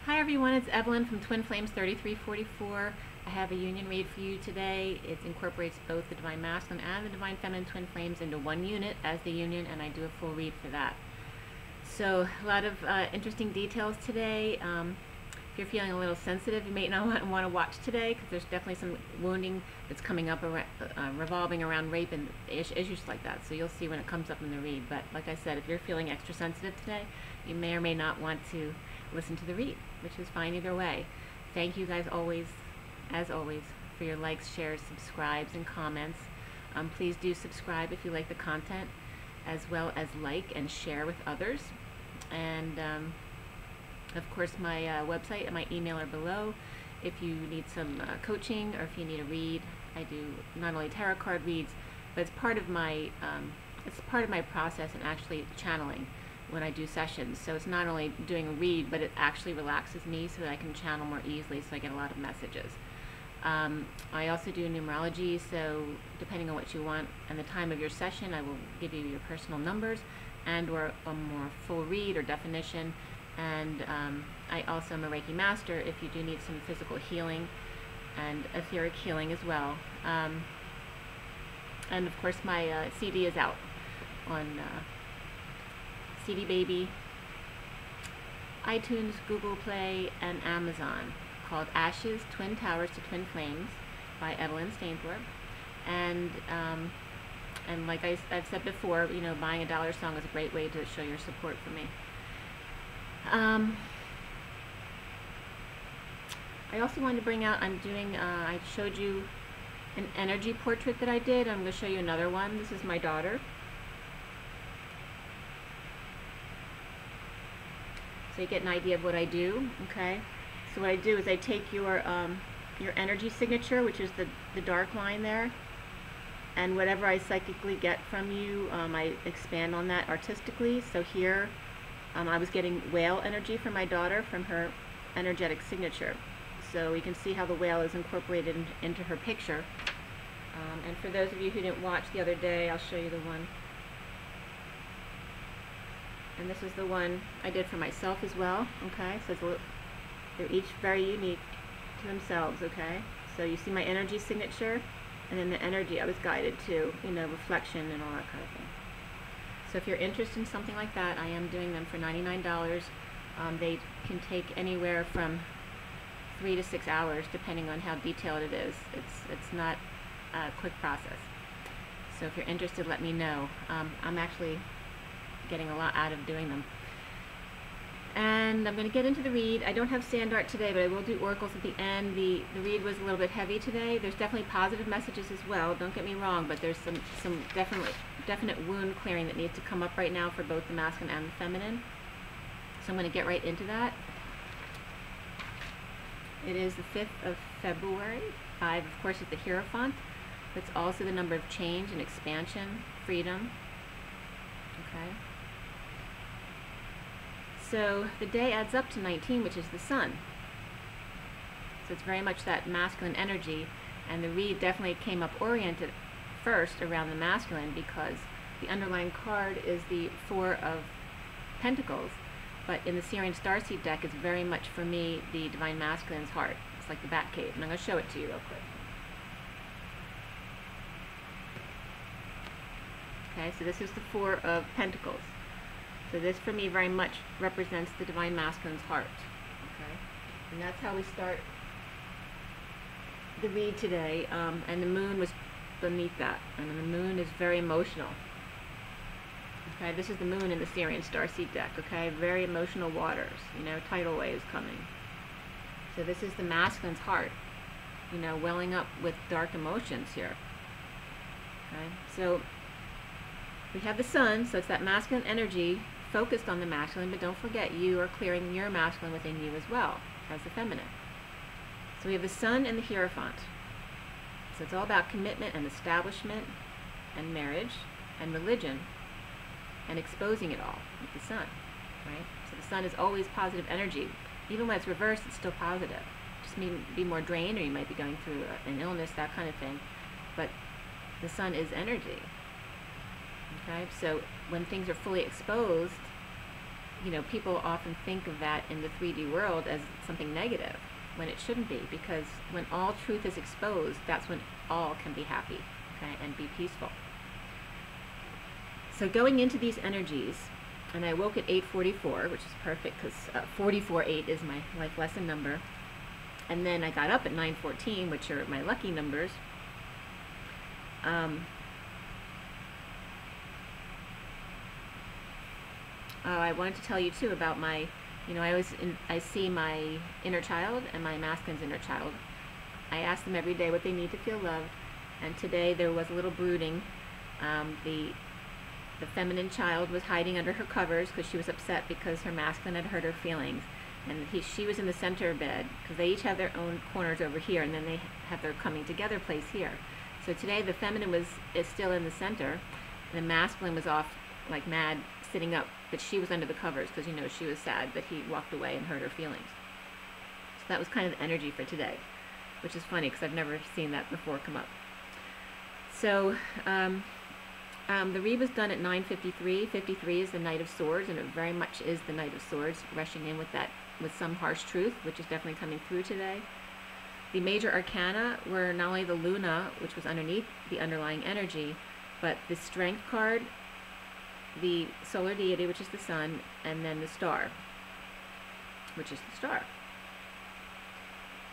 Hi everyone, it's Evelyn from Twin Flames 3344. I have a union read for you today. It incorporates both the Divine Masculine and the Divine Feminine Twin Flames into one unit as the union, and I do a full read for that. So a lot of interesting details today. If you're feeling a little sensitive, you may not want to watch today because there's definitely some wounding that's coming up revolving around rape and issues like that. So you'll see when it comes up in the read. But like I said, if you're feeling extra sensitive today, you may or may not want to listen to the read, which is fine either way. Thank you guys as always, for your likes, shares, subscribes, and comments. Please do subscribe if you like the content, as well as like and share with others. And of course, my website and my email are below. If you need some coaching or if you need a read, I do not only tarot card reads, but it's part of my process in actually channeling when I do sessions. So it's not only doing a read, but it actually relaxes me so that I can channel more easily, so I get a lot of messages. I also do numerology, so depending on what you want and the time of your session, I will give you your personal numbers and or a more full read or definition. And I also am a Reiki Master if you do need some physical healing and etheric healing as well. And of course my CD is out on CD Baby, iTunes, Google Play, and Amazon, called Ashes, Twin Towers to Twin Flames by Evelyn Stainsworth. And like I've said before, you know, buying a dollar song is a great way to show your support for me. I also wanted to bring out, I showed you an energy portrait that I did. I'm going to show you another one. This is my daughter. So you get an idea of what I do, okay? So what I do is I take your energy signature, which is the dark line there, and whatever I psychically get from you, I expand on that artistically. So here, I was getting whale energy from my daughter from her energetic signature. So you can see how the whale is incorporated into her picture. And for those of you who didn't watch the other day, I'll show you the one. And this is the one I did for myself as well, okay? So they're each very unique to themselves, okay? So you see my energy signature, and then the energy I was guided to, you know, reflection and all that kind of thing. So if you're interested in something like that, I am doing them for $99. They can take anywhere from 3 to 6 hours, depending on how detailed it is. It's not a quick process. So if you're interested, let me know. I'm actually getting a lot out of doing them. And I'm going to get into the read. I don't have sand art today, but I will do oracles at the end. The read was a little bit heavy today. There's definitely positive messages as well, don't get me wrong, but there's some definite wound clearing that needs to come up right now for both the masculine and the feminine. So I'm going to get right into that. It is the 5th of February. 5, of course, is the Hierophant. It's also the number of change and expansion, freedom. Okay. So the day adds up to 19, which is the sun. So it's very much that masculine energy, and the read definitely came up oriented first around the masculine because the underlying card is the 4 of Pentacles, but in the Sirian Starseed deck, it's very much for me the Divine Masculine's heart. It's like the Bat Cave, and I'm going to show it to you real quick. Okay, so this is the 4 of Pentacles. So this for me very much represents the Divine Masculine's heart. Okay, and that's how we start the read today. And the moon was beneath that, and the moon is very emotional. Okay, this is the moon in the Sirian Starseed deck. Okay, very emotional waters. You know, tidal waves coming. So this is the masculine's heart. You know, welling up with dark emotions here. Okay, so we have the sun, so it's that masculine energy focused on the masculine, but don't forget you are clearing your masculine within you as well as the feminine. So we have the sun and the Hierophant. So it's all about commitment and establishment and marriage and religion and exposing it all with the sun, right? So the sun is always positive energy. Even when it's reversed, it's still positive. Just be more drained, or you might be going through an illness, that kind of thing. But the sun is energy. Okay, so when things are fully exposed, you know, people often think of that in the 3D world as something negative, when it shouldn't be, because when all truth is exposed, that's when all can be happy, okay, and be peaceful. So going into these energies, and I woke at 8:44, which is perfect because 44-8 is my life lesson number. And then I got up at 9:14, which are my lucky numbers. I wanted to tell you too about my, you know, I see my inner child and my masculine's inner child. I ask them every day what they need to feel loved, and today there was a little brooding. The feminine child was hiding under her covers because she was upset because her masculine had hurt her feelings, and she was in the center of bed because they each have their own corners over here, and then they have their coming together place here. So today the feminine is still in the center, and the masculine was off like mad, sitting up, but she was under the covers because, you know, she was sad that he walked away and hurt her feelings. So that was kind of the energy for today, which is funny because I've never seen that before come up. So the read was done at 9:53. 53 is the Knight of Swords, and it very much is the Knight of Swords, rushing in with that, with some harsh truth, which is definitely coming through today. The major arcana were not only the Luna, which was underneath the underlying energy, but the Strength card, the solar deity, which is the sun, and then the star, which is the star.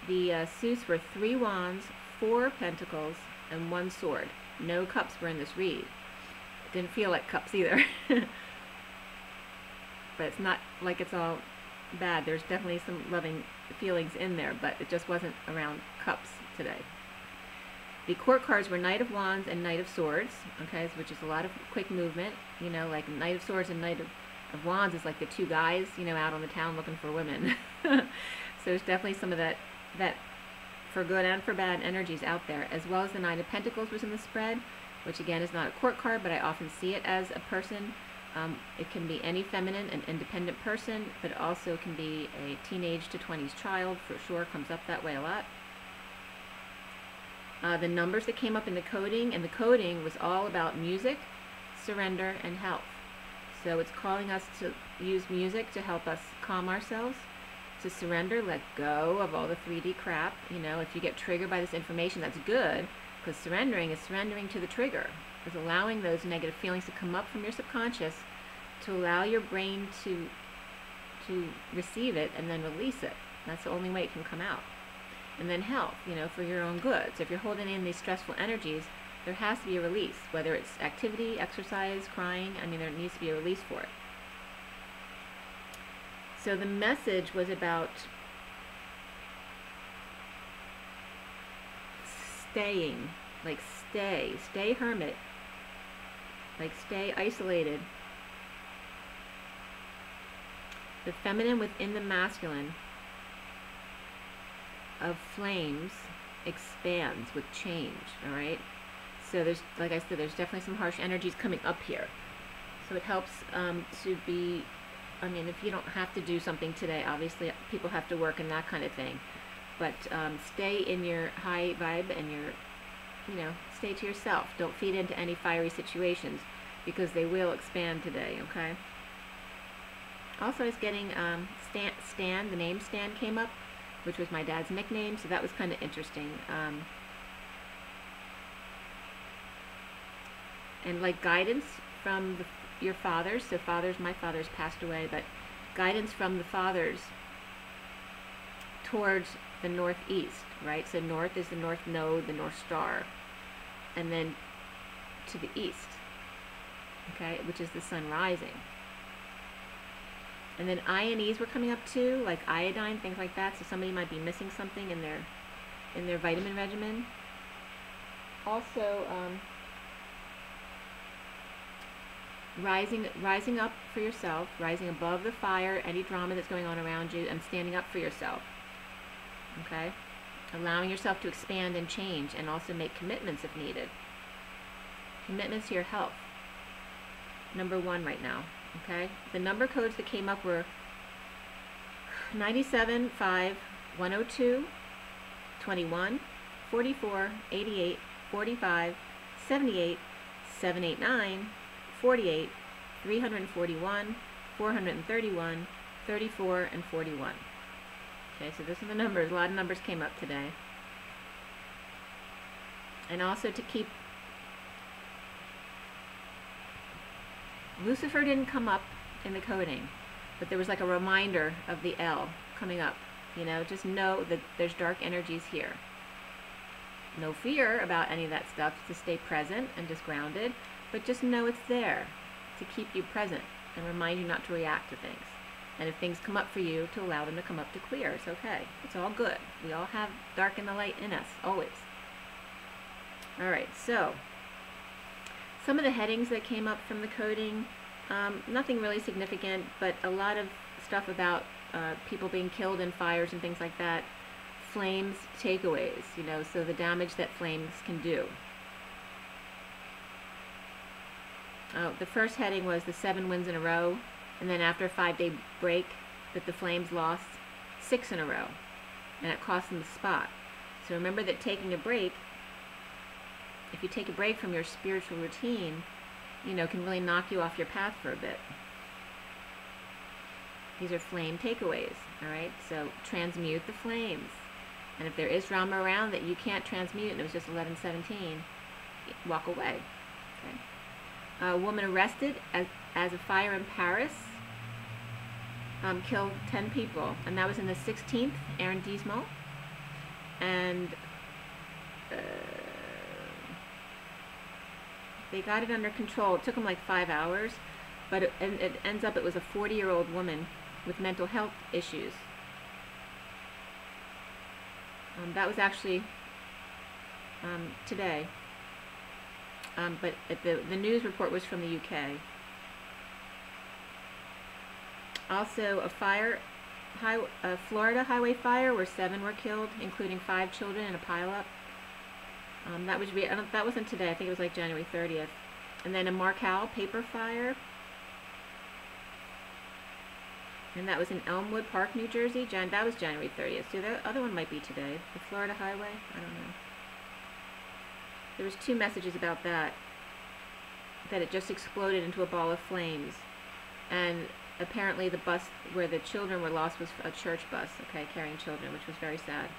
The suits were 3 wands, 4 pentacles, and 1 sword. No cups were in this read. Didn't feel like cups either. But it's not like it's all bad. There's definitely some loving feelings in there, but it just wasn't around cups today. The court cards were Knight of Wands and Knight of Swords, okay, which is a lot of quick movement. You know, like Knight of Swords and Knight of Wands is like the 2 guys, you know, out on the town looking for women. So there's definitely some of that for good and for bad energies out there, as well as the 9 of Pentacles was in the spread, which again is not a court card, but I often see it as a person. It can be any feminine and independent person, but it also can be a teenage to 20s child, for sure, comes up that way a lot. The numbers that came up in the coding, and the coding was all about music, surrender, and health. So it's calling us to use music to help us calm ourselves, to surrender, let go of all the 3D crap. You know, if you get triggered by this information, that's good, because surrendering is surrendering to the trigger. It's allowing those negative feelings to come up from your subconscious, to allow your brain to receive it and then release it. That's the only way it can come out. And then health, you know, for your own good. So if you're holding in these stressful energies, there has to be a release, whether it's activity, exercise, crying. I mean, there needs to be a release for it. So the message was about staying, like stay hermit, like stay isolated. The feminine within the masculine of flames expands with change, all right? So there's, like I said, there's definitely some harsh energies coming up here. So it helps to be, I mean, if you don't have to do something today, obviously people have to work and that kind of thing, but stay in your high vibe and your, you know, stay to yourself. Don't feed into any fiery situations, because they will expand today, okay? Also, I was getting Stan, the name Stan came up, which was my dad's nickname, so that was kind of interesting. And like guidance from your fathers, so my fathers passed away, but guidance from the fathers towards the northeast, right? So north is the north node, the North Star, and then to the east, okay, which is the sun rising. And then INEs were coming up too, like iodine, things like that. So somebody might be missing something in their vitamin regimen. Also, rising up for yourself, rising above the fire, any drama that's going on around you, and standing up for yourself. Okay, allowing yourself to expand and change, and also make commitments if needed. Commitments to your health. Number 1 right now. Okay, the number codes that came up were 97, 5, 102, 21, 44, 88, 45, 78, 789, 48, 341, 431, 34, and 41. Okay, so those are the numbers. A lot of numbers came up today. And also to keep... Lucifer didn't come up in the coding, but there was like a reminder of the L coming up. You know, just know that there's dark energies here. No fear about any of that stuff, to stay present and just grounded, but just know it's there to keep you present and remind you not to react to things. And if things come up for you, to allow them to come up to clear. It's okay. It's all good. We all have dark and the light in us, always. Alright, so some of the headings that came up from the coding, nothing really significant, but a lot of stuff about people being killed in fires and things like that. Flames takeaways, you know, so the damage that flames can do. The first heading was the 7 wins in a row, and then after a 5-day break that the flames lost 6 in a row, and it cost them the spot. So remember that taking a break, if you take a break from your spiritual routine, you know, can really knock you off your path for a bit. These are flame takeaways, alright? So transmute the flames. And if there is drama around that you can't transmute, and it was just 11:17, walk away. Okay. A woman arrested as a fire in Paris killed 10 people, and that was in the 16th arrondissement. And they got it under control. It took them like 5 hours, but it ends up it was a 40-year-old woman with mental health issues. That was actually today, but the news report was from the UK. Also, a Florida highway fire where 7 were killed, including 5 children in a pileup. That wasn't today. I think it was like January 30th. And then a Marcal paper fire. And that was in Elmwood Park, New Jersey. That was January 30th. So the other one might be today. The Florida highway? I don't know. There was 2 messages about that. That it just exploded into a ball of flames. And apparently the bus where the children were lost was a church bus, okay, carrying children, which was very sad.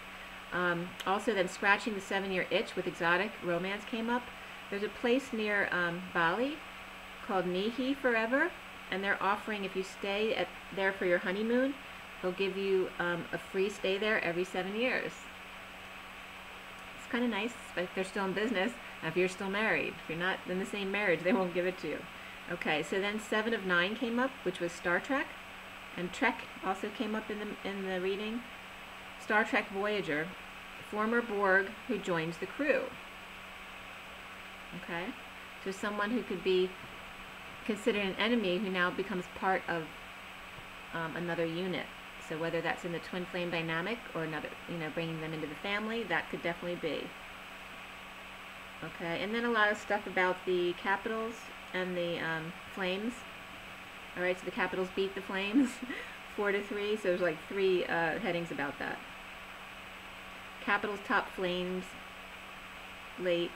Also then scratching the 7-year itch with exotic romance came up. There's a place near Bali called Nihi Forever. And they're offering, if you stay there for your honeymoon, they'll give you a free stay there every 7 years. It's kind of nice, but if they're still in business, and if you're still married. If you're not in the same marriage, they won't give it to you. Okay, so then 7 of 9 came up, which was Star Trek. And Trek also came up in the reading. Star Trek Voyager, former Borg who joins the crew. Okay, so someone who could be considered an enemy who now becomes part of another unit. So whether that's in the twin flame dynamic or another, you know, bringing them into the family, that could definitely be. Okay, and then a lot of stuff about the capitals and the flames. All right, so the capitals beat the flames 4-3. So there's like 3 headings about that. Capitals top flames late.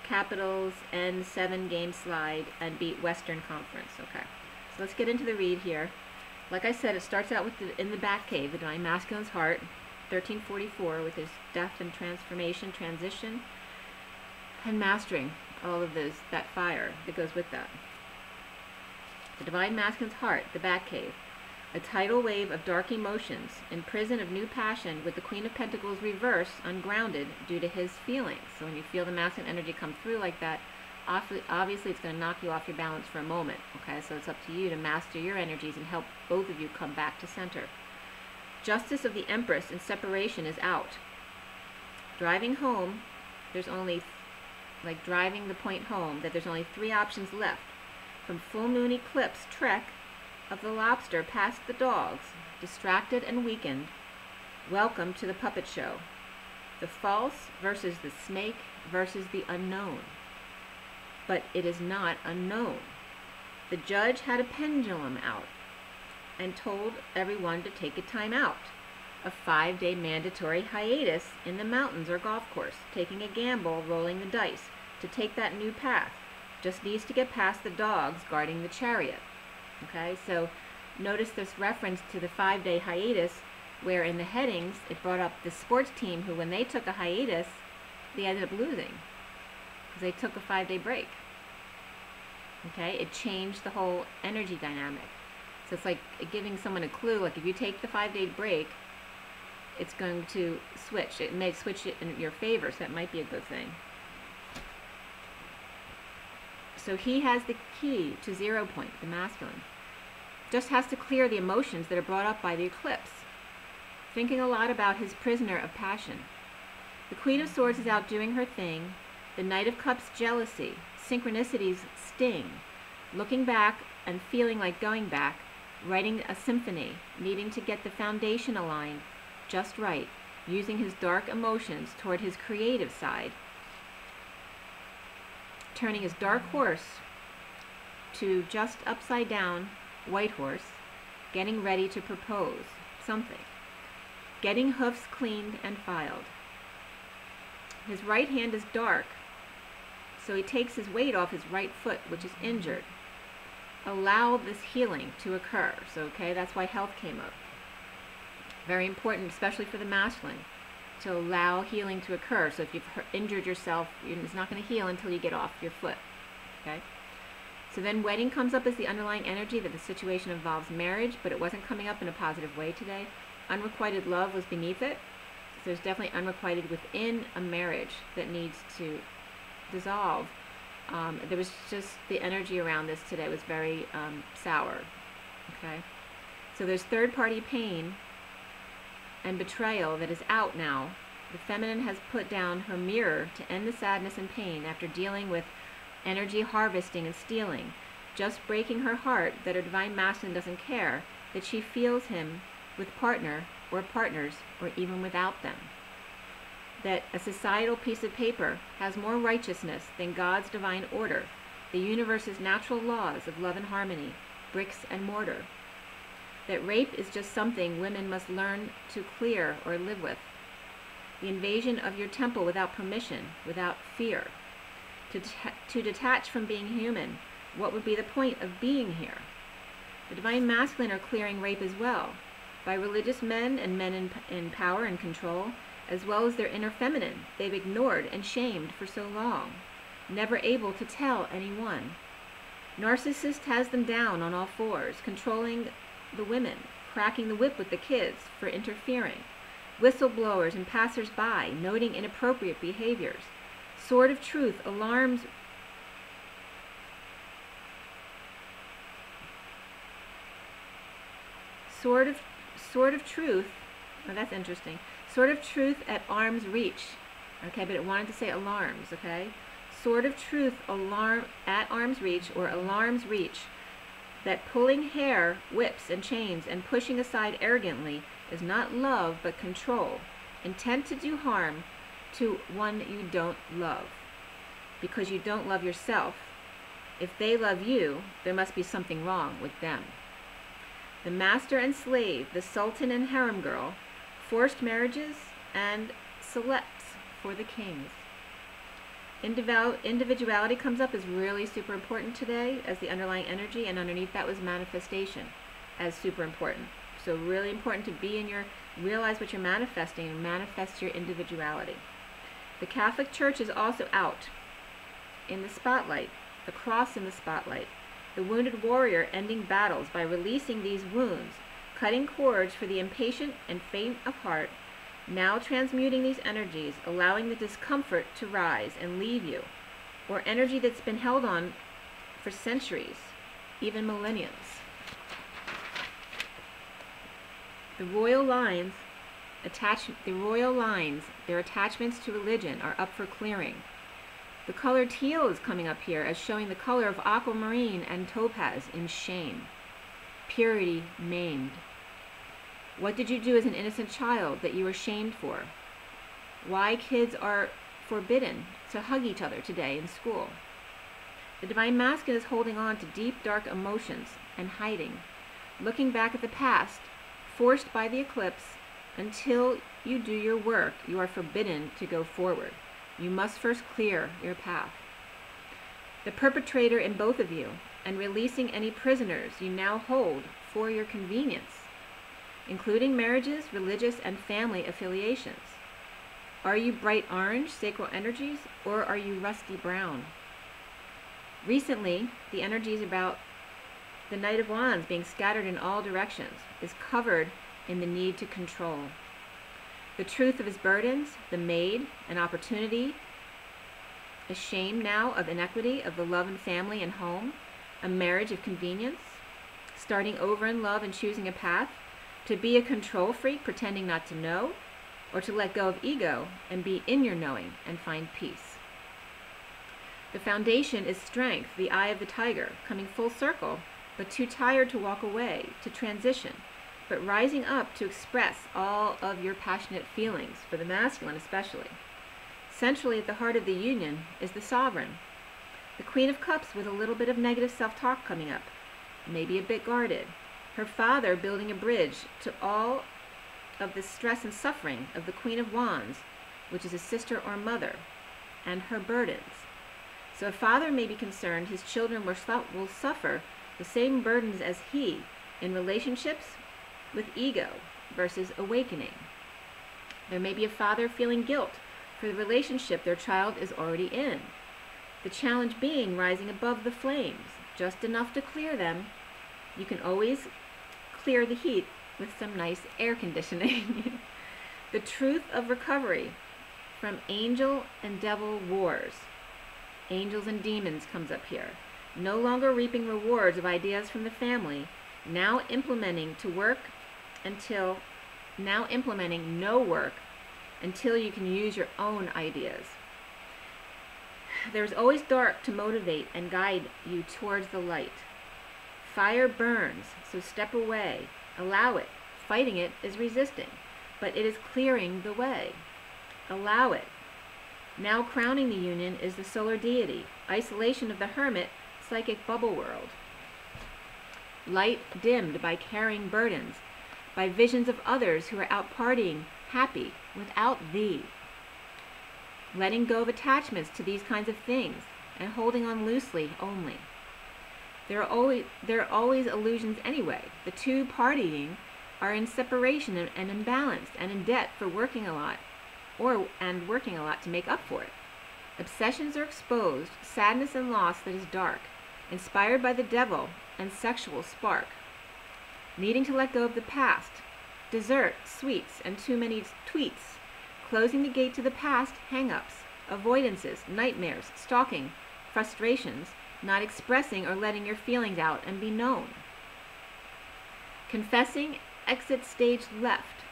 Capitals end 7-game slide and beat Western Conference. Okay, so let's get into the read here. Like I said, it starts out with in the Batcave, the Divine Masculine's heart, 1344, with his death and transformation, transition, and mastering all of that fire that goes with that. The Divine Masculine's heart, the Batcave, a tidal wave of dark emotions, in prison of new passion, with the Queen of Pentacles reversed, ungrounded due to his feelings. So when you feel the masculine energy come through like that, obviously it's going to knock you off your balance for a moment. Okay, so it's up to you to master your energies and help both of you come back to center. Justice of the Empress in separation is out. Driving home, there's only, like driving the point home, that there's only 3 options left. From full moon eclipse trek of the lobster past the dogs, distracted and weakened, welcome to the puppet show. The false versus the snake versus the unknown. But it is not unknown. The judge had a pendulum out and told everyone to take a time out. A 5-day mandatory hiatus in the mountains or golf course, taking a gamble, rolling the dice, to take that new path. Just needs to get past the dogs guarding the chariot. Okay, so Notice this reference to the 5-day hiatus, where in the headings it brought up the sports team who, when they took a hiatus, they ended up losing because they took a 5-day break. Okay, it changed the whole energy dynamic. So it's like giving someone a clue, like if you take the 5-day break, it's going to switch. It may switch it in your favor, so that might be a good thing. So he has the key to 0 point, the masculine. Just has to clear the emotions that are brought up by the eclipse. Thinking a lot about his prisoner of passion. The Queen of Swords is out doing her thing. The Knight of Cups, jealousy. Synchronicities, sting. Looking back and feeling like going back. Writing a symphony, needing to get the foundation aligned just right, using his dark emotions toward his creative side. Turning his dark horse to just upside down white horse, getting ready to propose something. Getting hoofs cleaned and filed. His right hand is dark, so he takes his weight off his right foot, which is injured. Allow this healing to occur. So, okay, that's why health came up. Very important, especially for the masculine, to allow healing to occur. So if you've injured yourself, it's not going to heal until you get off your foot. Okay? So then wedding comes up as the underlying energy, that the situation involves marriage, but it wasn't coming up in a positive way today. Unrequited love was beneath it. So there's definitely unrequited within a marriage that needs to dissolve. There was just the energy around this today was very sour. Okay? So there's third-party pain and betrayal that is out now. The feminine has put down her mirror to end the sadness and pain after dealing with energy harvesting and stealing, just breaking her heart that her divine masculine doesn't care, that she feels him with partner or partners or even without them. That a societal piece of paper has more righteousness than God's divine order, the universe's natural laws of love and harmony, bricks and mortar. That rape is just something women must learn to clear or live with. The invasion of your temple without permission, without fear. To detach from being human, what would be the point of being here? The divine masculine are clearing rape as well, by religious men and men in power and control, as well as their inner feminine they've ignored and shamed for so long, never able to tell anyone. Narcissist has them down on all fours, controlling the women, cracking the whip with the kids for interfering, whistleblowers and passers-by noting inappropriate behaviors. Sword of truth alarms Sword of truth, oh, that's interesting. Sword of truth at arm's reach. Okay, but it wanted to say alarms, okay? Sword of truth at arm's reach or alarm's reach. That pulling hair, whips and chains and pushing aside arrogantly is not love but control. Intent to do harm to one you don't love. Because you don't love yourself. If they love you, there must be something wrong with them. The master and slave, the sultan and harem girl, forced marriages, and selects for the kings. Individuality comes up as really super important today as the underlying energy, and underneath that was manifestation as super important. So really important to be in realize what you're manifesting and manifest your individuality. The Catholic Church is also out in the spotlight, the cross in the spotlight, the wounded warrior ending battles by releasing these wounds, cutting cords for the impatient and faint of heart, now transmuting these energies, allowing the discomfort to rise and leave you, or energy that's been held on for centuries, even millenniums. The royal lines, their attachments to religion are up for clearing. The color teal is coming up here as showing the color of aquamarine and topaz in shame. Purity maimed. What did you do as an innocent child that you were shamed for? Why kids are forbidden to hug each other today in school. The divine masculine is holding on to deep, dark emotions and hiding, looking back at the past, forced by the eclipse. Until you do your work, you are forbidden to go forward. You must first clear your path. The perpetrator in both of you, and releasing any prisoners you now hold for your convenience, including marriages, religious, and family affiliations. Are you bright orange, sacral energies, or are you rusty brown? Recently, the energies about the Knight of Wands being scattered in all directions is covered in the need to control. The truth of his burdens, the maid, an opportunity, a shame now of inequity of the love and family and home, a marriage of convenience, starting over in love and choosing a path, to be a control freak pretending not to know, or to let go of ego and be in your knowing and find peace. The foundation is strength, the eye of the tiger, coming full circle, but too tired to walk away, to transition, but rising up to express all of your passionate feelings, for the masculine especially. Centrally at the heart of the union is the sovereign, the Queen of Cups with a little bit of negative self-talk coming up, maybe a bit guarded, her father building a bridge to all of the stress and suffering of the Queen of Wands, which is a sister or mother, and her burdens. So a father may be concerned his children will suffer the same burdens as he in relationships with ego versus awakening. There may be a father feeling guilt for the relationship their child is already in. The challenge being rising above the flames, just enough to clear them. You can always clear the heat with some nice air conditioning. The truth of recovery from angel and devil wars. Angels and demons comes up here. No longer reaping rewards of ideas from the family, now implementing no work until you can use your own ideas. There's always dark to motivate and guide you towards the light. Fire burns, so step away. Allow it. Fighting it is resisting, but it is clearing the way. Allow it. Now crowning the union is the solar deity, isolation of the hermit, psychic bubble world. Light dimmed by carrying burdens, by visions of others who are out partying, happy, without thee. Letting go of attachments to these kinds of things, and holding on loosely only. There are always illusions anyway. The two partying are in separation and imbalanced and in debt for working a lot, and working a lot to make up for it. Obsessions are exposed, sadness and loss that is dark, inspired by the devil and sexual spark. Needing to let go of the past, dessert, sweets, and too many tweets. Closing the gate to the past, hang-ups, avoidances, nightmares, stalking, frustrations, not expressing or letting your feelings out and be known. Confessing, exit stage left,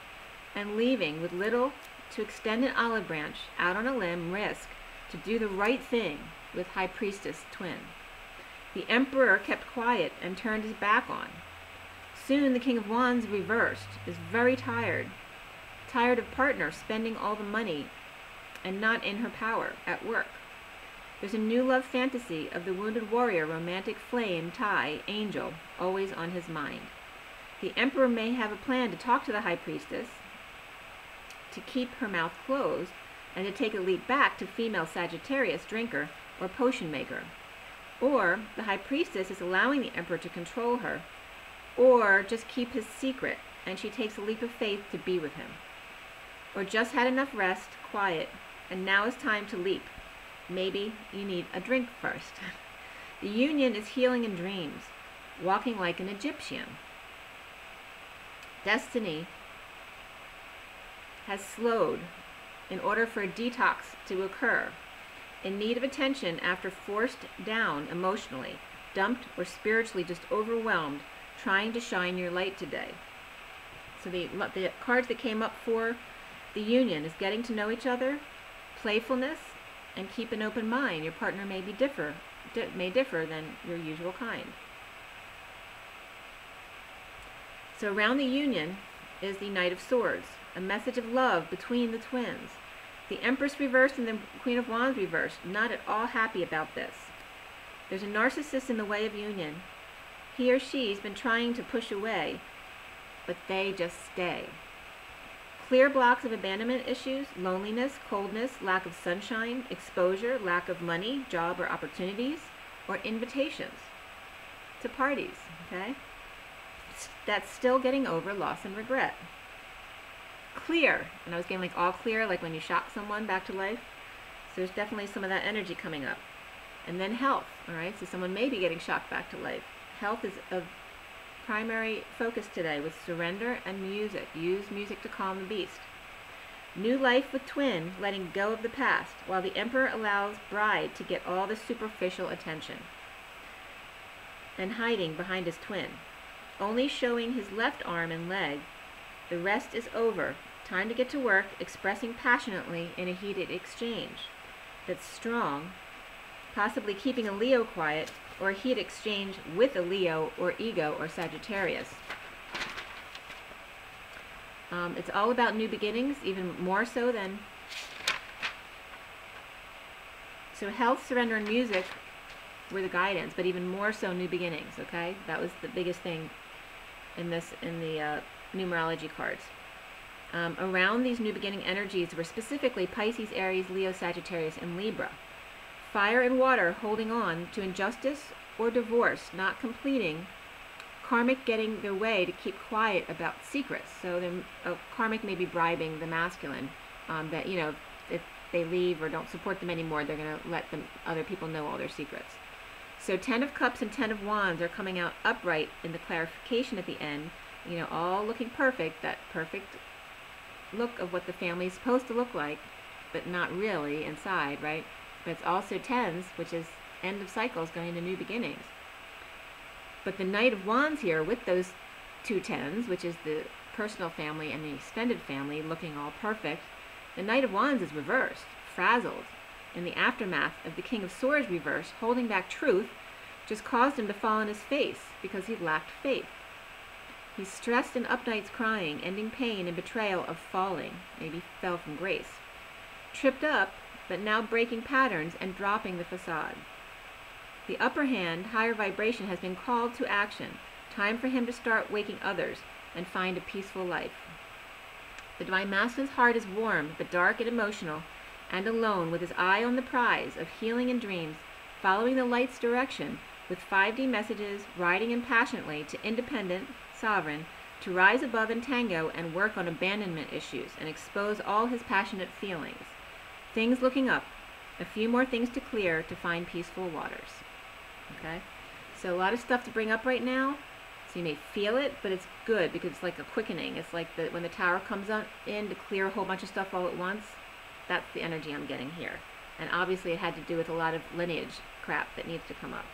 and leaving with little to extend an olive branch out on a limb, risk to do the right thing with High Priestess twin. The Emperor kept quiet and turned his back on. Soon the King of Wands reversed, is very tired of partner spending all the money and not in her power at work. There's a new love fantasy of the wounded warrior, romantic flame, tie, angel, always on his mind. The Emperor may have a plan to talk to the High Priestess, to keep her mouth closed, and to take a leap back to female Sagittarius drinker or potion maker. Or the High Priestess is allowing the Emperor to control her, or just keep his secret, and she takes a leap of faith to be with him. Or just had enough rest, quiet, and now is time to leap. Maybe you need a drink first. The union is healing in dreams, walking like an Egyptian. Destiny has slowed in order for a detox to occur, in need of attention after forced down emotionally, dumped or spiritually just overwhelmed, trying to shine your light today. So the cards that came up for the union is getting to know each other, playfulness, and keep an open mind. Your partner may differ than your usual kind. So around the union is the Knight of Swords, a message of love between the twins. The Empress reversed and the Queen of Wands reversed, not at all happy about this. There's a narcissist in the way of union. He or she's been trying to push away, but they just stay. Clear blocks of abandonment issues, loneliness, coldness, lack of sunshine, exposure, lack of money, job or opportunities, or invitations to parties, okay? that's still getting over loss and regret. Clear, and I was getting like all clear, like when you shock someone back to life. So there's definitely some of that energy coming up. And then health, all right? So someone may be getting shocked back to life. Health is a primary focus today with surrender and music. Use music to calm the beast. New life with twin, letting go of the past, while the emperor allows bride to get all the superficial attention and hiding behind his twin. Only showing his left arm and leg. The rest is over. Time to get to work, expressing passionately in a heated exchange that's strong, possibly keeping a Leo quiet, or a heat exchange with a Leo or ego or Sagittarius. It's all about new beginnings, even more so than... So health, surrender, and music were the guidance, but even more so new beginnings, okay? That was the biggest thing in the numerology cards. Around these new beginning energies were specifically Pisces, Aries, Leo, Sagittarius, and Libra. Fire and water holding on to injustice or divorce, not completing. Karmic getting their way to keep quiet about secrets. So karmic may be bribing the masculine that, you know, if they leave or don't support them anymore, they're going to let other people know all their secrets. So 10 of Cups and 10 of Wands are coming out upright in the clarification at the end, you know, all looking perfect, that perfect look of what the family is supposed to look like, but not really inside, right? But it's also tens, which is end of cycles going into new beginnings. But the Knight of Wands here with those two tens, which is the personal family and the extended family looking all perfect, the Knight of Wands is reversed, frazzled. In the aftermath of the King of Swords reverse, holding back truth, just caused him to fall on his face because he lacked faith. He's stressed and up nights crying, ending pain and betrayal of falling, maybe fell from grace. Tripped up, but now breaking patterns and dropping the facade. The upper hand, higher vibration, has been called to action. Time for him to start waking others and find a peaceful life. The Divine Masculine's heart is warm, but dark and emotional, and alone with his eye on the prize of healing and dreams, following the light's direction with 5D messages, riding him passionately to independent, sovereign, to rise above in tango and work on abandonment issues and expose all his passionate feelings. Things looking up, a few more things to clear to find peaceful waters. Okay? So a lot of stuff to bring up right now. So you may feel it, but it's good because it's like a quickening. It's like when the tower comes in to clear a whole bunch of stuff all at once. That's the energy I'm getting here. And obviously it had to do with a lot of lineage crap that needs to come up.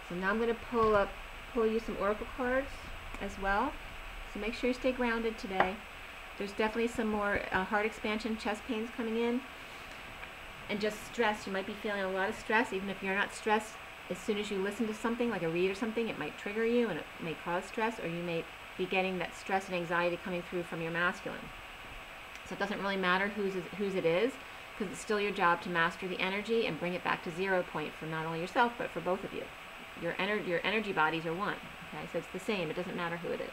So now I'm going to pull you some oracle cards as well. So make sure you stay grounded today. There's definitely some more heart expansion, chest pains coming in. And just stress. You might be feeling a lot of stress, even if you're not stressed. As soon as you listen to something, like a read or something, it might trigger you and it may cause stress, or you may be getting that stress and anxiety coming through from your masculine. So it doesn't really matter whose it is, because it's still your job to master the energy and bring it back to 0 point for not only yourself, but for both of you. Your energy bodies are one. Okay, so it's the same. It doesn't matter who it is.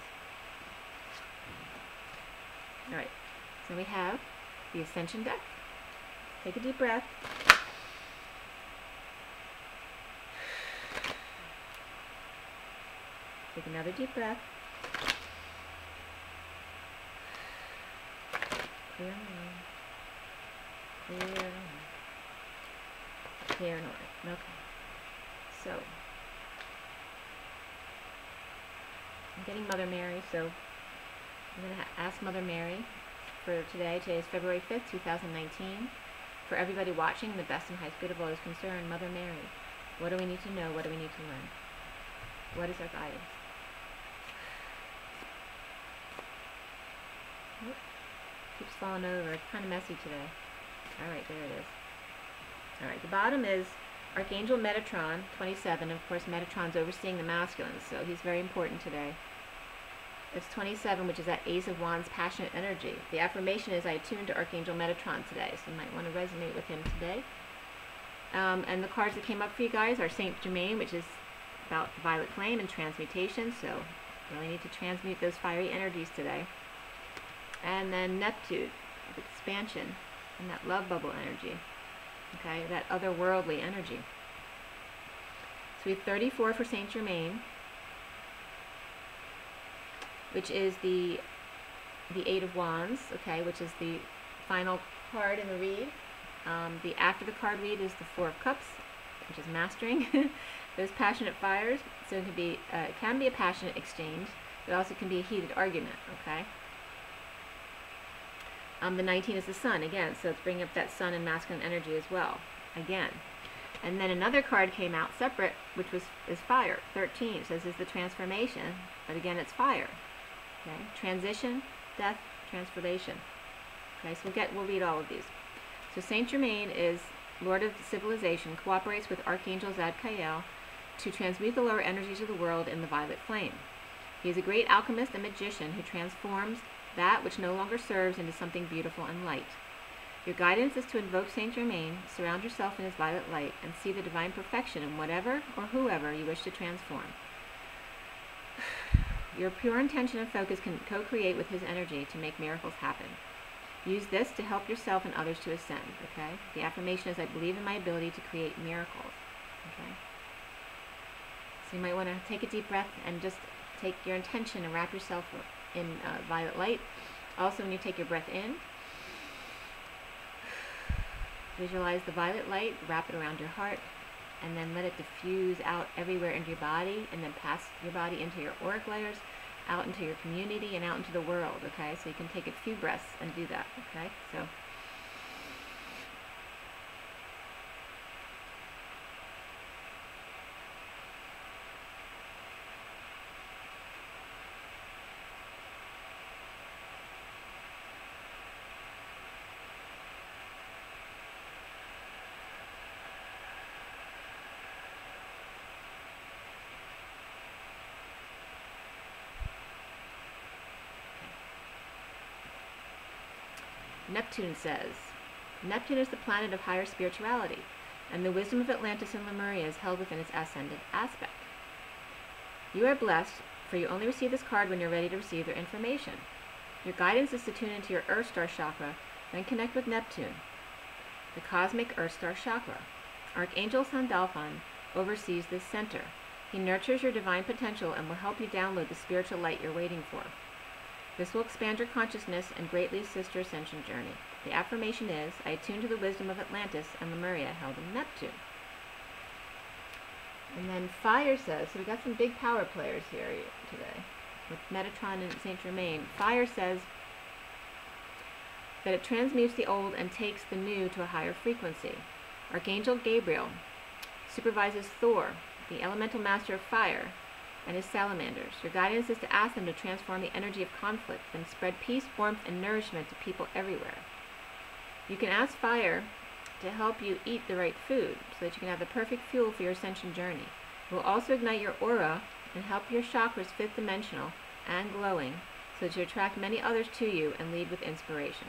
All right, so we have the Ascension deck. Take a deep breath. Take another deep breath. Clear mind. Clear mind. Clear mind. Okay. So, I'm getting Mother Mary, so I'm going to ask Mother Mary for today. Today is February 5th, 2019. For everybody watching, the best and highest good of all is concerned, Mother Mary. What do we need to know? What do we need to learn? What is our guidance? Oop. Keeps falling over. It's kind of messy today. Alright, there it is. Alright, the bottom is Archangel Metatron, 27. Of course, Metatron's overseeing the masculines, so he's very important today. It's 27, which is that Ace of Wands passionate energy. The affirmation is, I attune to Archangel Metatron today, so you might want to resonate with him today. And the cards that came up for you guys are Saint Germain, which is about violet flame and transmutation, so you really need to transmute those fiery energies today. And then Neptune, expansion, and that love bubble energy, okay, that otherworldly energy. So we have 34 for Saint Germain, which is the Eight of Wands, okay, which is the final card in the read. After the card read is the Four of Cups, which is mastering. Those passionate fires, so it can be a passionate exchange, but also can be a heated argument, okay? The 19 is the Sun, again, so it's bringing up that Sun and masculine energy as well, again. And then another card came out separate, which is fire. 13 says is the transformation, but again it's fire. Okay, transition, death, transformation. Okay, so we'll read all of these. So Saint Germain is Lord of Civilization, cooperates with Archangel Zadkiel to transmute the lower energies of the world in the violet flame. He is a great alchemist and magician who transforms that which no longer serves into something beautiful and light. Your guidance is to invoke Saint Germain, surround yourself in his violet light, and see the divine perfection in whatever or whoever you wish to transform. Your pure intention and focus can co-create with his energy to make miracles happen. Use this to help yourself and others to ascend, okay? The affirmation is, I believe in my ability to create miracles, okay? So you might want to take a deep breath and just take your intention and wrap yourself in violet light. Also, when you take your breath in, visualize the violet light, wrap it around your heart, and then let it diffuse out everywhere into your body, and then pass your body into your auric layers, out into your community, and out into the world, okay? So you can take a few breaths and do that, okay? So Neptune says, Neptune is the planet of higher spirituality, and the wisdom of Atlantis and Lemuria is held within its ascendant aspect. You are blessed, for you only receive this card when you're ready to receive their information. Your guidance is to tune into your Earth Star chakra, then connect with Neptune, the cosmic Earth Star chakra. Archangel Sandalphon oversees this center. He nurtures your divine potential and will help you download the spiritual light you're waiting for. This will expand your consciousness and greatly assist your ascension journey. The affirmation is, I attune to the wisdom of Atlantis and Lemuria held in Neptune. And then fire says, so we got some big power players here today, with Metatron and Saint Germain. Fire says that it transmutes the old and takes the new to a higher frequency. Archangel Gabriel supervises Thor, the elemental master of fire, and his salamanders. Your guidance is to ask them to transform the energy of conflict and spread peace, warmth, and nourishment to people everywhere. You can ask fire to help you eat the right food so that you can have the perfect fuel for your ascension journey. It will also ignite your aura and help your chakras fifth dimensional and glowing so that you attract many others to you and lead with inspiration.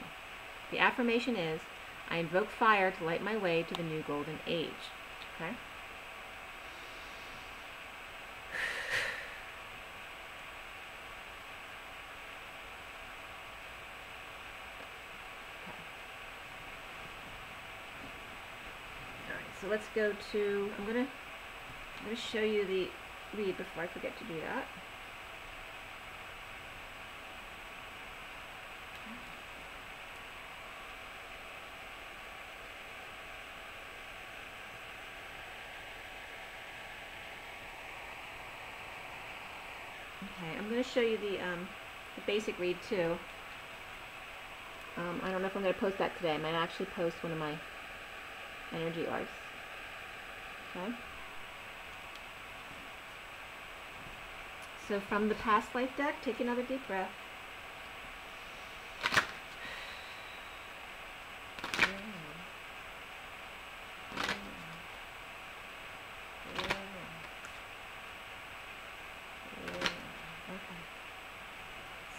The affirmation is, I invoke fire to light my way to the new golden age. Okay? So let's go to, I'm gonna show you the read before I forget to do that. Okay, I'm going to show you the basic read too. I don't know if I'm going to post that today. I might actually post one of my energy arcs. Okay. So from the past life deck, take another deep breath.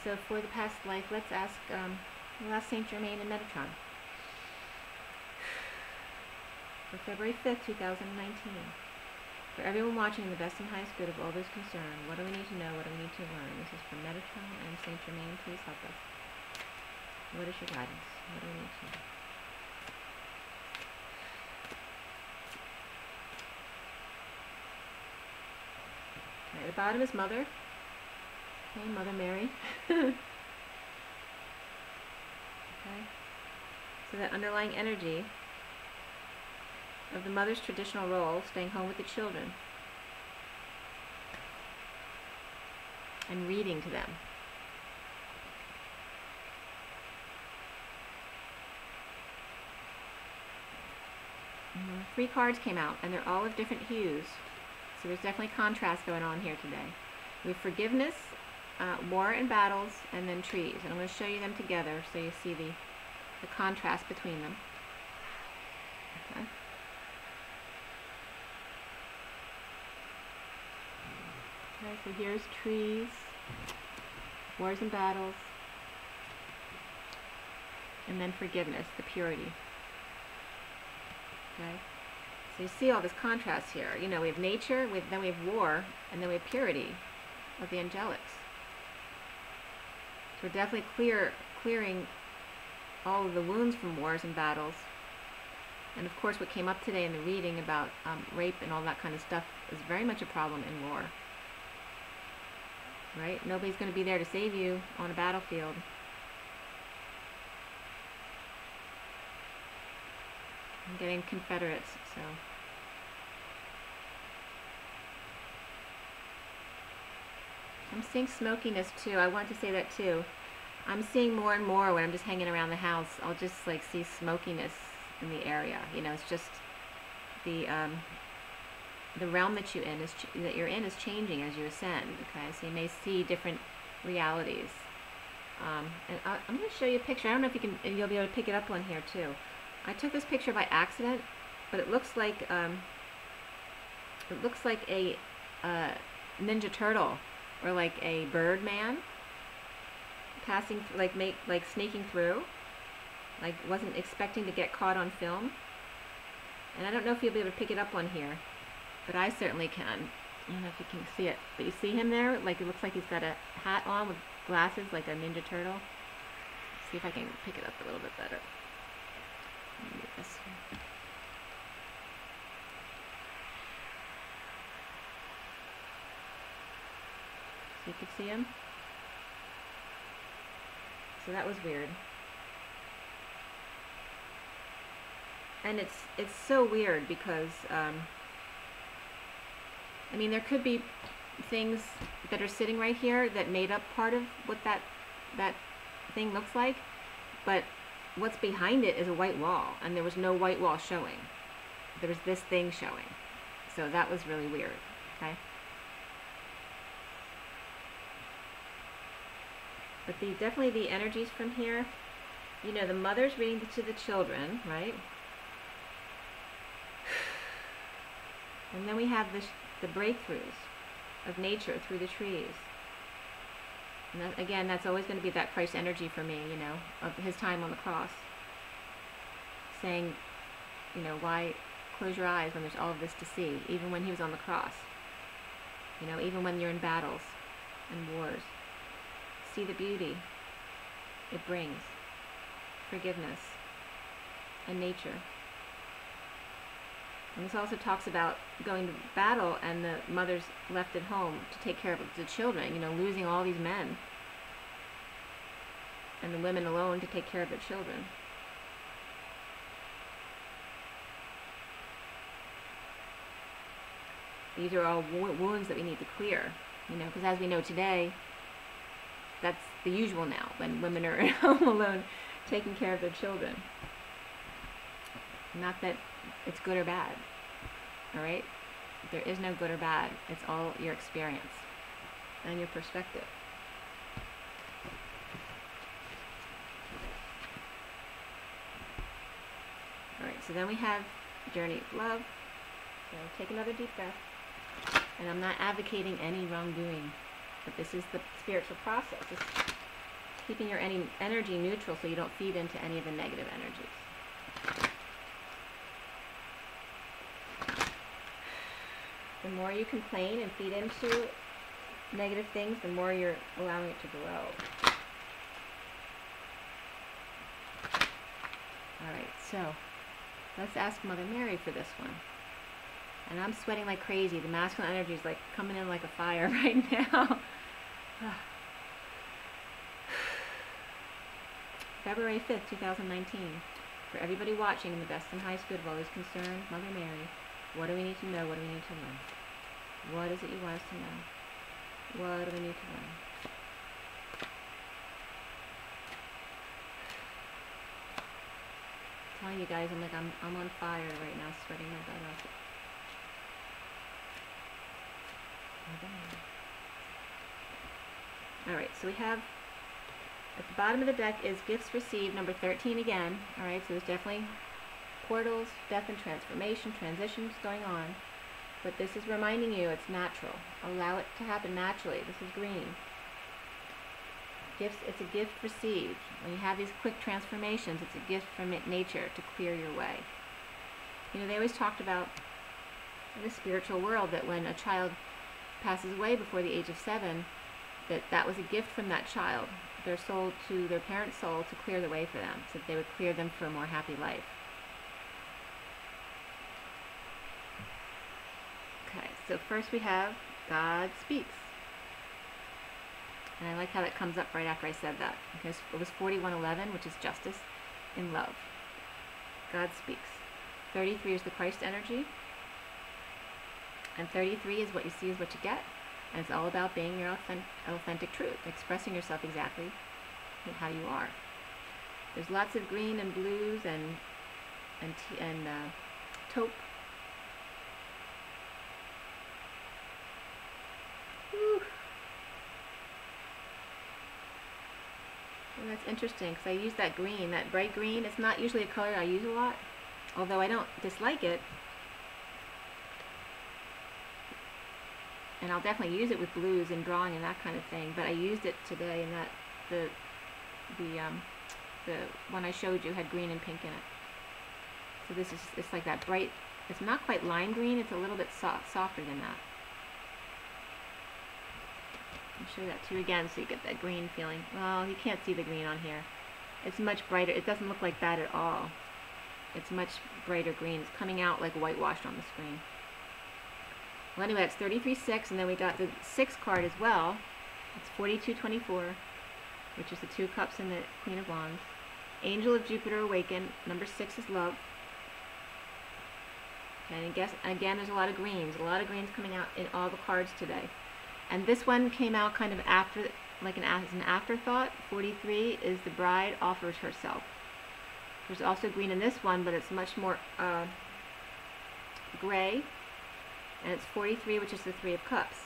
So for the past life, let's ask Saint Germain and Metatron. For February 5th, 2019. For everyone watching, the best and highest good of all those concerned, what do we need to know, what do we need to learn? This is from Metatron and Saint Germain. Please help us. What is your guidance? What do we need to know? Okay, the bottom is Mother. Okay, Mother Mary. Okay. So that underlying energy of the mother's traditional role, staying home with the children and reading to them. Three cards came out, and they're all of different hues. So there's definitely contrast going on here today. We have forgiveness, war and battles, and then trees. And I'm going to show you them together so you see the contrast between them. Okay. Okay, so here's trees, wars and battles, and then forgiveness, the purity. Okay, so you see all this contrast here. You know, we have nature, then we have war, and then we have purity of the angelics. So we're definitely clearing all of the wounds from wars and battles. And of course, what came up today in the reading about rape and all that kind of stuff is very much a problem in war. Right? Nobody's going to be there to save you on a battlefield. I'm getting Confederates, so. I'm seeing smokiness too. I want to say that too. I'm seeing more and more when I'm just hanging around the house. I'll just like see smokiness in the area. You know, it's just the realm that you're in is changing as you ascend. Okay, so you may see different realities. And I'm going to show you a picture. I don't know if you'll be able to pick it up on here too. I took this picture by accident, but it looks like a Ninja Turtle or like a bird man passing, like sneaking through. Like wasn't expecting to get caught on film. And I don't know if you'll be able to pick it up on here, but I certainly can. I don't know if you can see it, but you see him there? Like it looks like he's got a hat on with glasses, like a Ninja Turtle. See if I can pick it up a little bit better. Let me do this here. So you could see him. So that was weird. And it's so weird because I mean, there could be things that are sitting right here that made up part of what that thing looks like, but what's behind it is a white wall, and there was no white wall showing. There was this thing showing. So that was really weird, okay? But definitely the energies from here, you know, the mother's reading to the children, right? And then we have the breakthroughs of nature through the trees. And that, again, that's always going to be that Christ energy for me, you know, of his time on the cross. Saying, you know, why close your eyes when there's all of this to see, even when he was on the cross. You know, even when you're in battles and wars. See the beauty it brings. Forgiveness and nature. And this also talks about going to battle and the mothers left at home to take care of the children, you know, losing all these men. And the women alone to take care of their children. These are all wounds that we need to clear, you know, because as we know today, that's the usual now, when women are at home alone taking care of their children. Not that it's good or bad, all right? There is no good or bad. It's all your experience and your perspective. All right, so then we have Journey of Love. So take another deep breath. And I'm not advocating any wrongdoing, but this is the spiritual process. It's keeping your energy neutral so you don't feed into any of the negative energies. The more you complain and feed into negative things, the more you're allowing it to grow. Alright, so let's ask Mother Mary for this one. And I'm sweating like crazy. The masculine energy is like coming in like a fire right now. February 5th, 2019. For everybody watching, the best and highest good of all is concerned, Mother Mary, what do we need to know? What do we need to learn? What is it you want us to know? What do we need to learn? I'm telling you guys, I'm on fire right now, sweating my butt off. Alright, so we have at the bottom of the deck is gifts received, number 13 again. Alright, so there's definitely portals, death and transformation, transitions going on. But this is reminding you it's natural. Allow it to happen naturally. This is green. Gifts, it's a gift received. When you have these quick transformations, it's a gift from nature to clear your way. You know, they always talked about in the spiritual world that when a child passes away before the age of 7, that was a gift from that child, their soul to their parent's soul, to clear the way for them, so that they would clear them for a more happy life. Okay, so first we have God speaks. And I like how that comes up right after I said that, because it was 4111, which is justice in love. God speaks. 33 is the Christ energy. And 33 is what you see is what you get. And it's all about being your authentic truth, expressing yourself exactly how you are. There's lots of green and blues and taupe. Whew. And that's interesting because I use that green, that bright green. It's not usually a color I use a lot, although I don't dislike it. And I'll definitely use it with blues and drawing and that kind of thing. But I used it today, and that the one I showed you had green and pink in it. So this is, it's like that bright. It's not quite lime green. It's a little bit softer than that. I'll show that to you again so you get that green feeling. Well, you can't see the green on here. It's much brighter. It doesn't look like that at all. It's much brighter green. It's coming out like whitewashed on the screen. Well, anyway, it's 33-6, and then we got the 6 card as well. It's 42-24, which is the 2 cups and the Queen of Wands. Angel of Jupiter awakened. Number 6 is love. Okay, and again, there's a lot of greens. A lot of greens coming out in all the cards today. And this one came out kind of after, like as an afterthought. 43 is the bride offers herself. There's also green in this one, but it's much more gray. And it's 43, which is the 3 of Cups.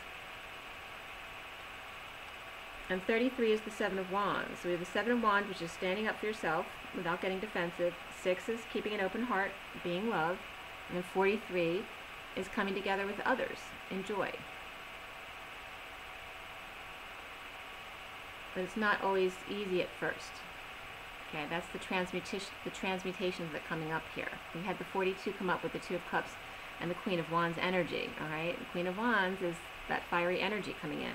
And 33 is the 7 of Wands. So we have the 7 of Wands, which is standing up for yourself without getting defensive. 6 is keeping an open heart, being love. And then 43 is coming together with others in joy. But it's not always easy at first. Okay, that's the transmutations that are coming up here. We had the 42 come up with the 2 of Cups and the Queen of Wands energy, all right? The Queen of Wands is that fiery energy coming in.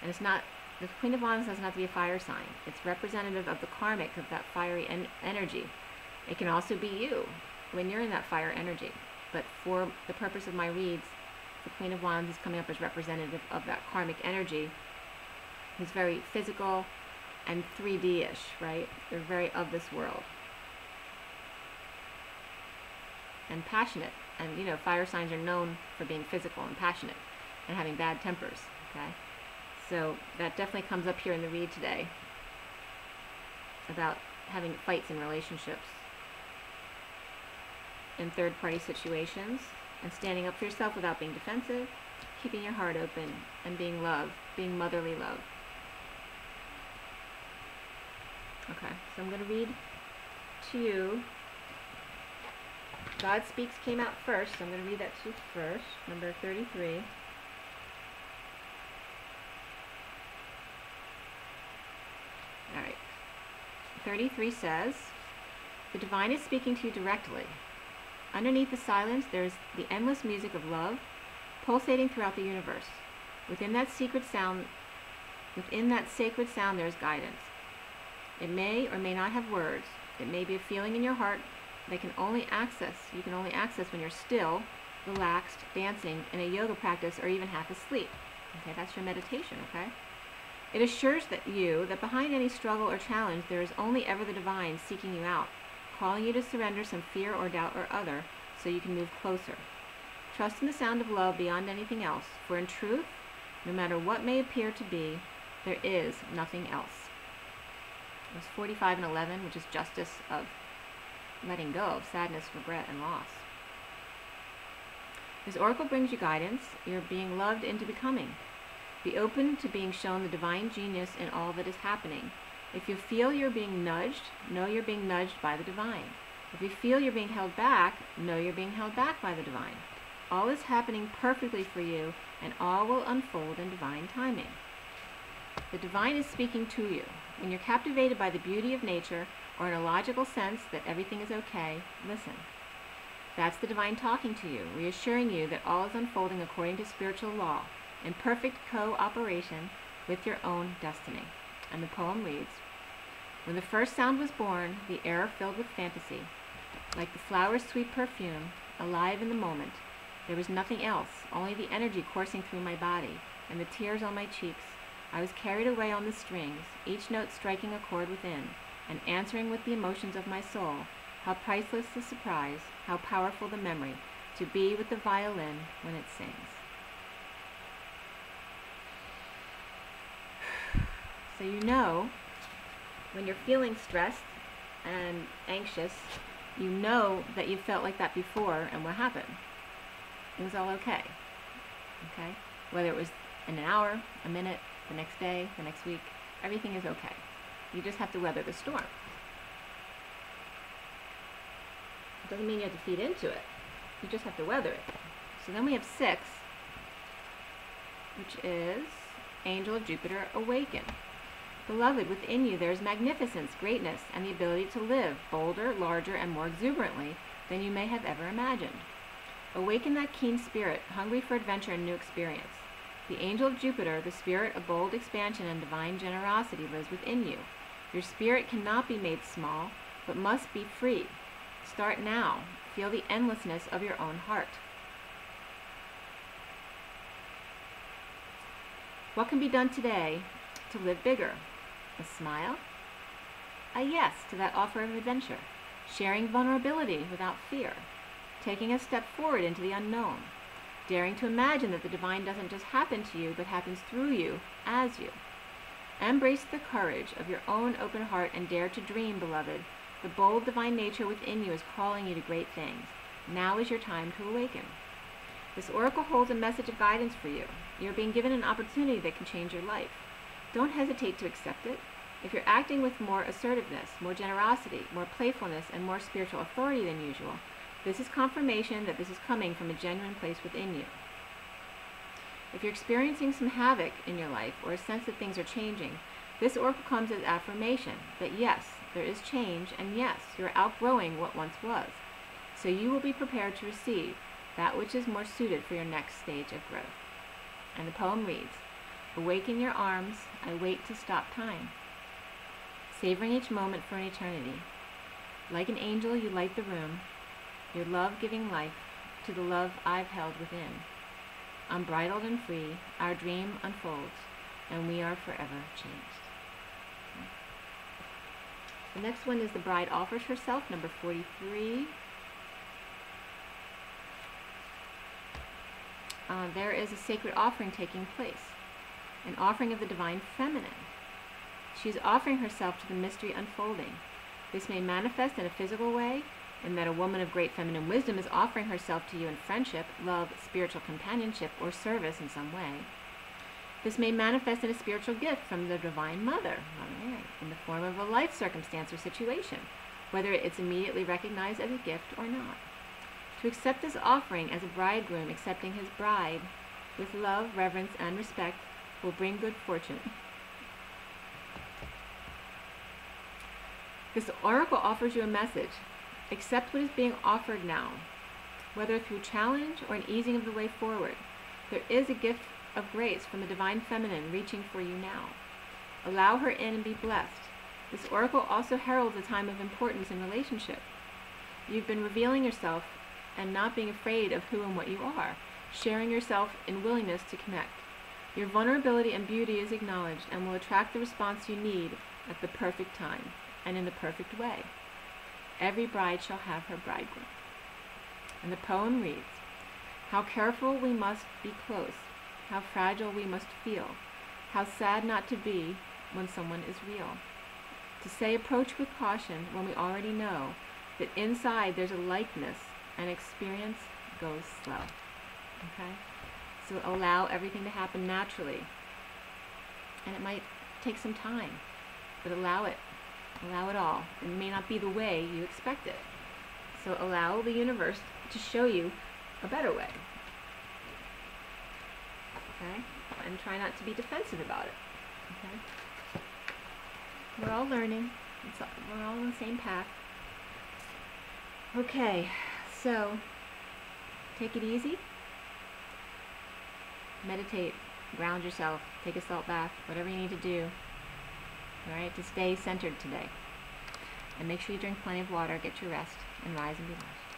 And it's not, the Queen of Wands doesn't have to be a fire sign. It's representative of the karmic of that fiery energy. It can also be you when you're in that fire energy. But for the purpose of my reads, the Queen of Wands is coming up as representative of that karmic energy. It's very physical and 3D-ish, right? They're very of this world. And passionate. And, you know, fire signs are known for being physical and passionate and having bad tempers, okay? So that definitely comes up here in the read today about having fights in relationships, in third-party situations, and standing up for yourself without being defensive, keeping your heart open, and being love, being motherly love. Okay, so I'm going to read to you. God Speaks came out first, so I'm going to read that to you first, number 33. Alright. 33 says, the divine is speaking to you directly. Underneath the silence, there is the endless music of love pulsating throughout the universe. Within that sacred sound, there is guidance. It may or may not have words. It may be a feeling in your heart you can only access when you're still, relaxed, dancing in a yoga practice, or even half asleep. Okay, that's your meditation, okay? It assures you that behind any struggle or challenge there is only ever the divine seeking you out, calling you to surrender some fear or doubt or other so you can move closer. Trust in the sound of love beyond anything else, for in truth, no matter what may appear to be, there is nothing else. It was 45 and 11, which is justice of letting go of sadness, regret, and loss. This oracle brings you guidance. You're being loved into becoming. Be open to being shown the divine genius in all that is happening. If you feel you're being nudged, know you're being nudged by the divine. If you feel you're being held back, know you're being held back by the divine. All is happening perfectly for you, and all will unfold in divine timing. The divine is speaking to you. When you're captivated by the beauty of nature, or in a logical sense that everything is okay, listen. That's the divine talking to you, reassuring you that all is unfolding according to spiritual law, in perfect cooperation with your own destiny. And the poem reads, when the first sound was born, the air filled with fantasy, like the flower's sweet perfume, alive in the moment. There was nothing else, only the energy coursing through my body, and the tears on my cheeks. I was carried away on the strings, each note striking a chord within, and answering with the emotions of my soul. How priceless the surprise, how powerful the memory, to be with the violin when it sings. So you know, when you're feeling stressed and anxious, you know that you felt like that before, and what happened? It was all okay. Okay? Whether it was in an hour, a minute, the next day, the next week, everything is okay. You just have to weather the storm. It doesn't mean you have to feed into it. You just have to weather it. So then we have 6, which is Angel of Jupiter, awaken. Beloved, within you there is magnificence, greatness, and the ability to live bolder, larger, and more exuberantly than you may have ever imagined. Awaken that keen spirit, hungry for adventure and new experience. The angel of Jupiter, the spirit of bold expansion and divine generosity, lives within you. Your spirit cannot be made small, but must be free. Start now. Feel the endlessness of your own heart. What can be done today to live bigger? A smile? A yes to that offer of adventure. Sharing vulnerability without fear. Taking a step forward into the unknown. Daring to imagine that the divine doesn't just happen to you, but happens through you, as you. Embrace the courage of your own open heart and dare to dream, beloved. The bold divine nature within you is calling you to great things. Now is your time to awaken. This oracle holds a message of guidance for you. You're being given an opportunity that can change your life. Don't hesitate to accept it. If you're acting with more assertiveness, more generosity, more playfulness, and more spiritual authority than usual, this is confirmation that this is coming from a genuine place within you. If you're experiencing some havoc in your life or a sense that things are changing, this oracle comes as affirmation that yes, there is change, and yes, you're outgrowing what once was. So you will be prepared to receive that which is more suited for your next stage of growth. And the poem reads, awaken your arms, I wait to stop time. Savoring each moment for an eternity. Like an angel, you light the room, your love giving life to the love I've held within. Unbridled and free, our dream unfolds, and we are forever changed. The next one is the bride offers herself, number 43. There is a sacred offering taking place, an offering of the divine feminine. She's offering herself to the mystery unfolding. This may manifest in a physical way, in that a woman of great feminine wisdom is offering herself to you in friendship, love, spiritual companionship, or service in some way. This may manifest in a spiritual gift from the Divine Mother, Mother Mary, in the form of a life circumstance or situation, whether it's immediately recognized as a gift or not. To accept this offering as a bridegroom accepting his bride with love, reverence, and respect will bring good fortune. This oracle offers you a message. Accept what is being offered now, whether through challenge or an easing of the way forward. There is a gift of grace from the divine feminine reaching for you now. Allow her in and be blessed. This oracle also heralds a time of importance in relationship. You've been revealing yourself and not being afraid of who and what you are, sharing yourself in willingness to connect. Your vulnerability and beauty is acknowledged and will attract the response you need at the perfect time and in the perfect way. Every bride shall have her bridegroom. And the poem reads, how careful we must be close, how fragile we must feel, how sad not to be when someone is real. To say approach with caution when we already know that inside there's a likeness and experience goes slow. Okay? So allow everything to happen naturally. And it might take some time, but allow it. Allow it all. It may not be the way you expect it. So allow the universe to show you a better way. Okay? And try not to be defensive about it. Okay? We're all learning. We're all on the same path. Okay, so take it easy. Meditate, ground yourself, take a salt bath, whatever you need to do, all right, to stay centered today. And make sure you drink plenty of water, get your rest, and rise and be blessed.